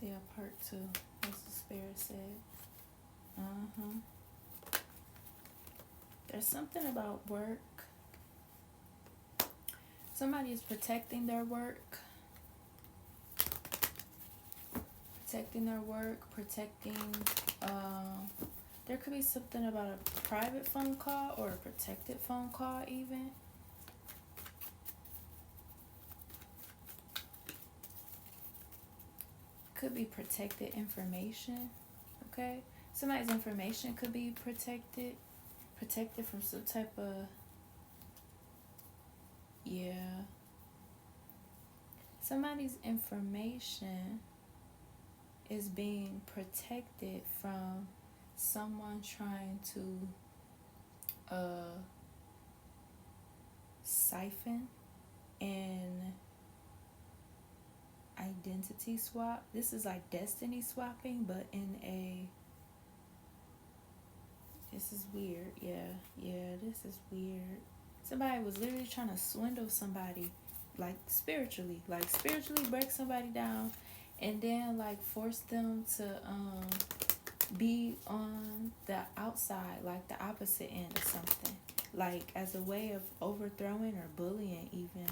See a part 2. What's the spirit said? There's something about work. Somebody is protecting their work. Protecting their work. Protecting, there could be something about a private phone call or a protected phone call even. Could be protected information. Okay? Somebody's information could be protected. Protected from some type of, yeah. Somebody's information is being protected from someone trying to siphon and identity swap. This is like destiny swapping, but in a, this is weird. Yeah, this is weird. Somebody was literally trying to swindle somebody, like spiritually break somebody down, and then like force them to be on the outside, like the opposite end or something, like as a way of overthrowing or bullying even,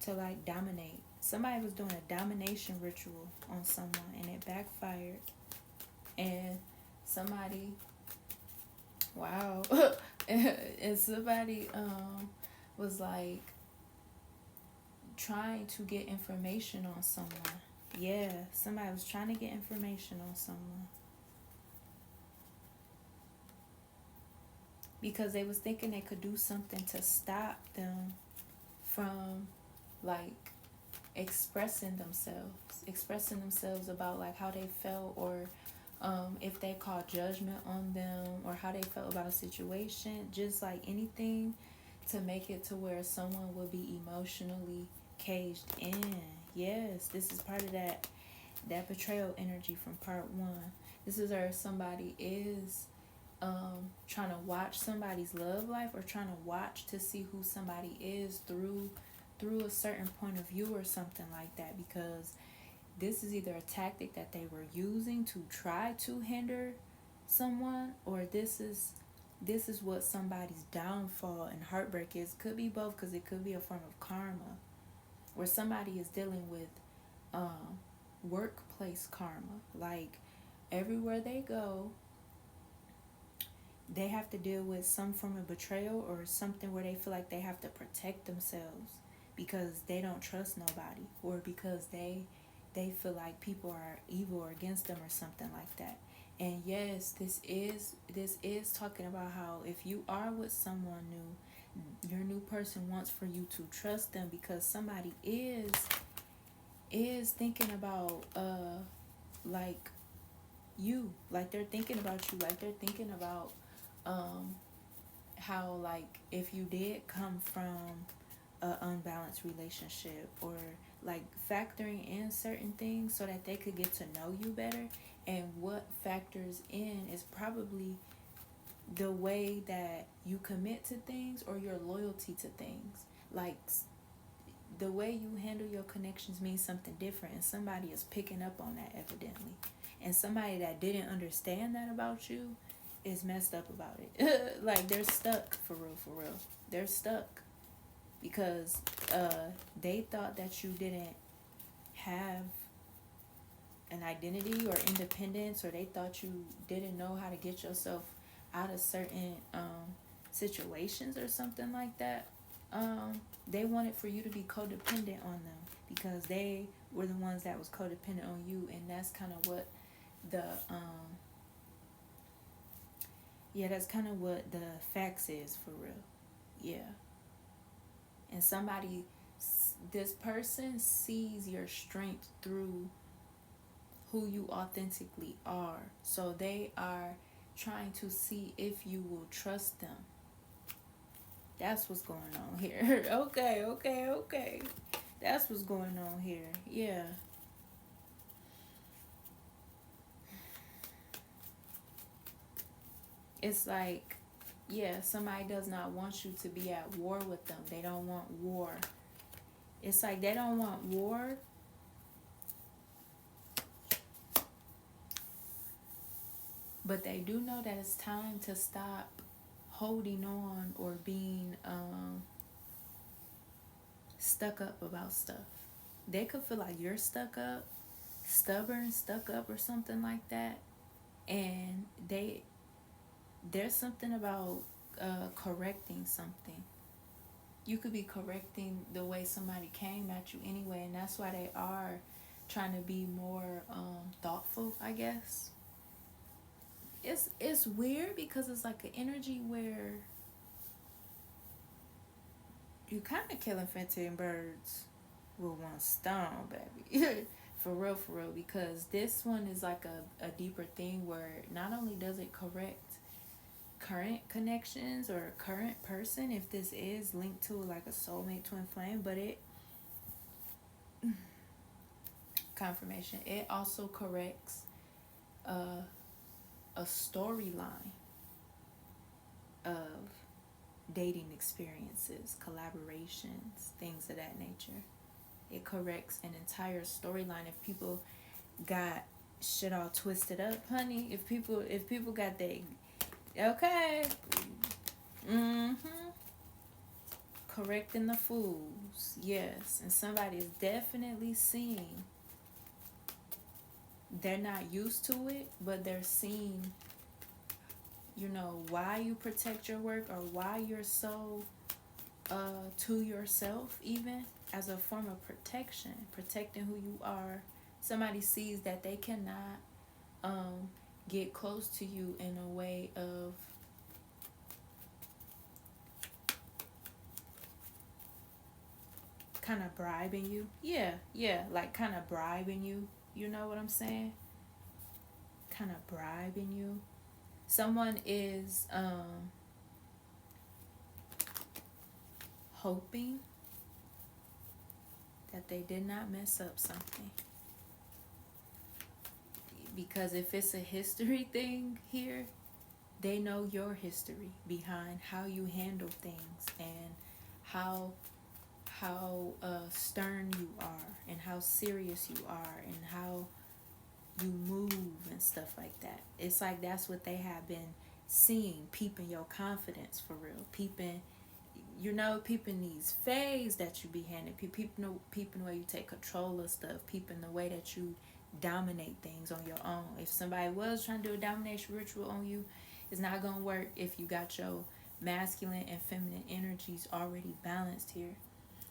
to like dominate. Somebody was doing a domination ritual on someone and it backfired, and somebody, wow, and somebody was like trying to get information on someone. Yeah, somebody was trying to get information on someone because they was thinking they could do something to stop them from like expressing themselves about like how they felt, or if they called judgment on them, or how they felt about a situation, just like anything to make it to where someone will be emotionally caged in. Yes, this is part of that betrayal energy from part 1. This is where somebody is trying to watch somebody's love life, or trying to watch to see who somebody is through a certain point of view or something like that, because this is either a tactic that they were using to try to hinder someone, or this is what somebody's downfall and heartbreak is. Could be both, because it could be a form of karma, where somebody is dealing with workplace karma. Like everywhere they go, they have to deal with some form of betrayal, or something where they feel like they have to protect themselves because they don't trust nobody, or because they feel like people are evil or against them or something like that. And yes, this is talking about how if you are with someone new, your new person wants for you to trust them, because somebody is thinking about like you, like they're thinking about you, like they're thinking about how like if you did come from an unbalanced relationship, or like factoring in certain things so that they could get to know you better. And what factors in is probably the way that you commit to things, or your loyalty to things. Like the way you handle your connections means something different, and somebody is picking up on that evidently. And somebody that didn't understand that about you is messed up about it. Like they're stuck, for real. They're stuck because they thought that you didn't have an identity or independence, or they thought you didn't know how to get yourself out of certain situations or something like that. They wanted for you to be codependent on them, because they were the ones that was codependent on you. And that's kind of what that's kind of what the facts is, for real. Yeah. And this person sees your strength through who you authentically are. So they are trying to see if you will trust them. That's what's going on here. Okay. That's what's going on here. Yeah. It's like, yeah, somebody does not want you to be at war with them. They don't want war. It's like they don't want war, But they do know that it's time to stop holding on or being stuck up about stuff. They could feel like you're stuck up, stubborn, stuck up, or something like that. And there's something about correcting something. You could be correcting the way somebody came at you anyway, and that's why they are trying to be more thoughtful, I guess. It's weird because it's like an energy where you kind of killing 15 birds with one stone, baby. For real, because this one is like a deeper thing where not only does it correct current connections or a current person, if this is linked to like a soulmate twin flame, but it confirmation, it also corrects a storyline of dating experiences, collaborations, things of that nature. It corrects an entire storyline. If people got shit all twisted up, honey, if people got that, okay, correcting the fools, yes. And somebody is definitely seeing, they're not used to it, but they're seeing, you know, why you protect your work, or why you're so to yourself, even as a form of protection, protecting who you are. Somebody sees that they cannot get close to you in a way of kind of bribing you. Yeah, like kind of bribing you. You know what I'm saying? Kind of bribing you. Someone is hoping that they did not mess up something. Because if it's a history thing here, they know your history behind how you handle things, and how stern you are, and how serious you are, and how you move and stuff like that. It's like that's what they have been seeing, peeping your confidence, for real, peeping, you know, peeping these phase that you be handling, peeping the way you take control of stuff, peeping the way that you dominate things on your own. If somebody was trying to do a domination ritual on you, it's not gonna work if you got your masculine and feminine energies already balanced here.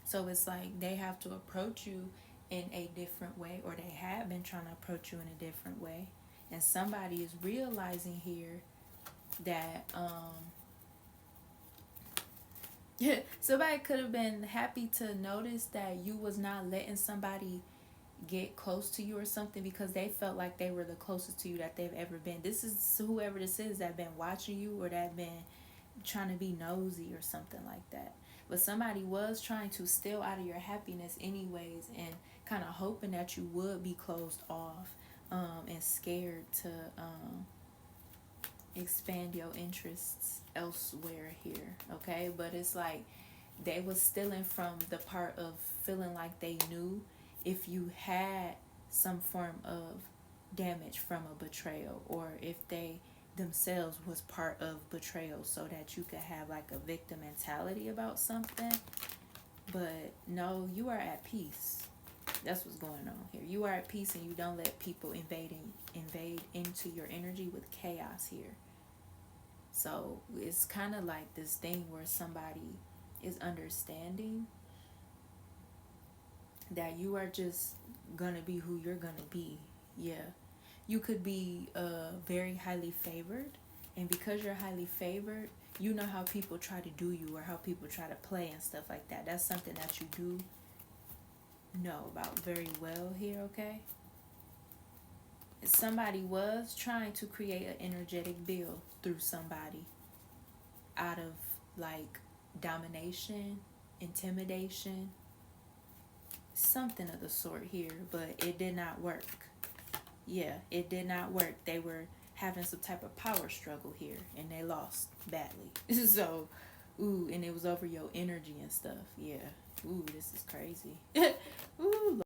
So it's like they have to approach you in a different way, or they have been trying to approach you in a different way. And somebody is realizing here that somebody could have been happy to notice that you was not letting somebody get close to you or something, because they felt like they were the closest to you that they've ever been. This is whoever this is that been watching you, or that been trying to be nosy or something like that. But somebody was trying to steal out of your happiness anyways, and kind of hoping that you would be closed off and scared to expand your interests elsewhere here, okay? But it's like they was stealing from the part of feeling like they knew if you had some form of damage from a betrayal, or if they themselves was part of betrayal, so that you could have like a victim mentality about something. But no, you are at peace. That's what's going on here. You are at peace, and you don't let people invade into your energy with chaos here. So it's kind of like this thing where somebody is understanding that you are just gonna be who you're gonna be. Yeah, you could be very highly favored, and because you're highly favored, you know how people try to do you, or how people try to play and stuff like that. That's something that you do know about very well here, okay? Somebody was trying to create an energetic bill through somebody out of like domination, intimidation, something of the sort here, but it did not work. Yeah, it did not work. They were having some type of power struggle here, and they lost badly. So, ooh, and it was over your energy and stuff. Yeah. Ooh, this is crazy. Ooh.